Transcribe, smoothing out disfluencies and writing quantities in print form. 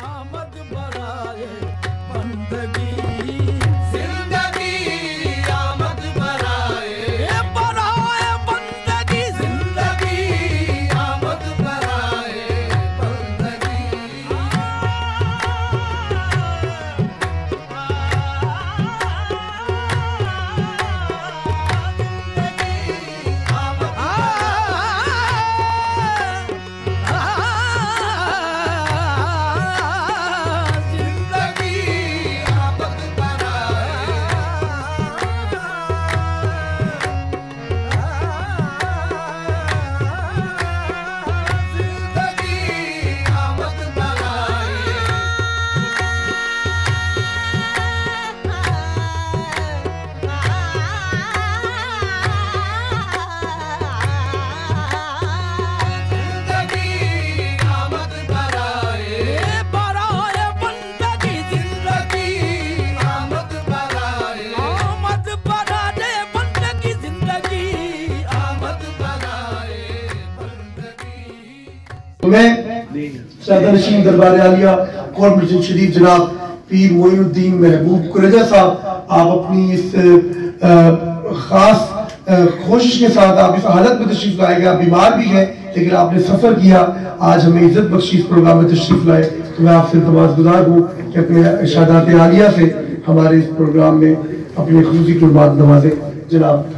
आमद बराए बंदगी जिंदगी आमद बराए बंदगी जिंदगी आमद बराए बंदगी मैं सदर नशीन दरबार आलिया कोट मस्जिद शरीफ जनाब पीर मोइनुद्दीन महबूब कुरेजा साहब, आप अपनी इस खास कोशिश के साथ आप इस हालत में तशरीफ लाए गए। आप बीमार भी हैं लेकिन आपने सफर किया, आज हमें इज्जत बख्शी इस प्रोग्राम में तशरीफ लाए। तो मैं आपसे इल्तमास गुजार हूँ कि अपने इरशादात आलिया से हमारे इस प्रोग्राम में अपने खुसूसी कुर्बान नवाजे जनाब।